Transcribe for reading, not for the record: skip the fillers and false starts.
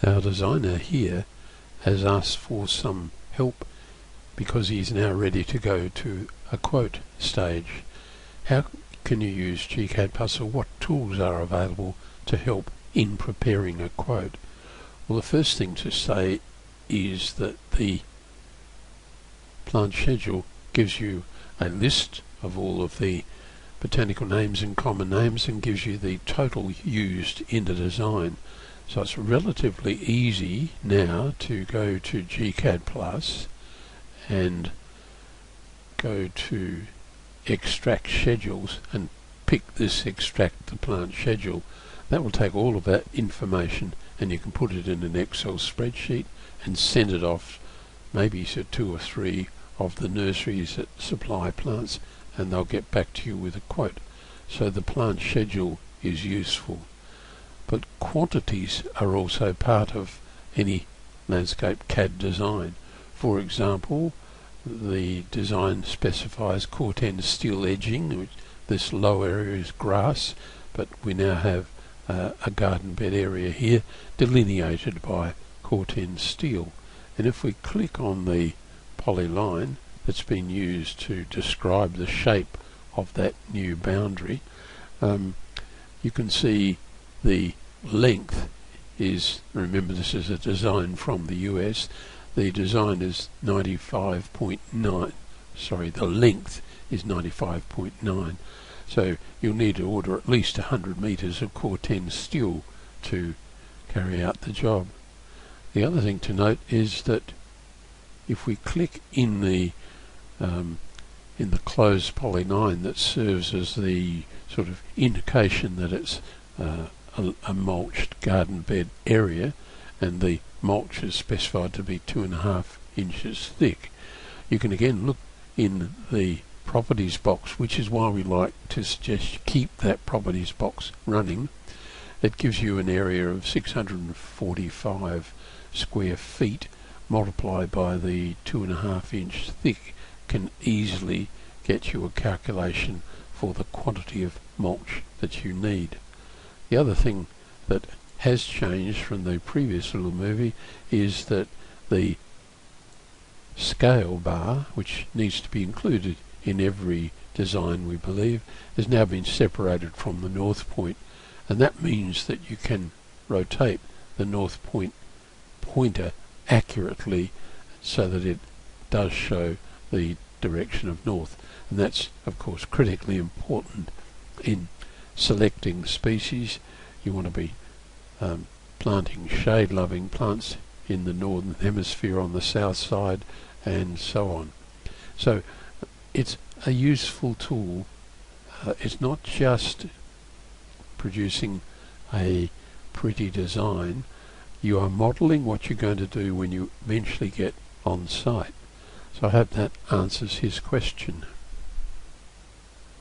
Our designer here has asked for some help because he's now ready to go to a quote stage. How can you use gCADPlus, or what tools are available to help in preparing a quote? Well, the first thing to say is that the plant schedule gives you a list of all of the botanical names and common names and gives you the total used in the design. So it's relatively easy now to go to gCADPlus and go to extract schedules and pick this extract the plant schedule. That will take all of that information and you can put it in an Excel spreadsheet and send it off maybe to 2 or 3 of the nurseries that supply plants, and they'll get back to you with a quote. So the plant schedule is useful. But quantities are also part of any landscape CAD design. For example, the design specifies Corten steel edging, which this low area is grass, but we now have a garden bed area here delineated by Corten steel. And if we click on the polyline that's been used to describe the shape of that new boundary, you can see the length is, remember this is a design from the US, the design is 95.9, sorry, the length is 95.9. So you'll need to order at least 100 meters of Corten steel to carry out the job. The other thing to note is that if we click in the closed polyline that serves as the sort of indication that it's a mulched garden bed area, and the mulch is specified to be 2.5 inches thick, you can again look in the properties box, which is why we like to suggest keep that properties box running. It gives you an area of 645 square feet multiplied by the 2.5 inch thick can easily get you a calculation for the quantity of mulch that you need. The other thing that has changed from the previous little movie is that the scale bar, which needs to be included in every design we believe, has now been separated from the north point, and that means that you can rotate the north point pointer accurately so that it does show the direction of north. And that's of course critically important in selecting species. You want to be planting shade loving plants in the northern hemisphere on the south side and so on. So it's a useful tool. It's not just producing a pretty design, you are modelling what you're going to do when you eventually get on site. So I hope that answers his question.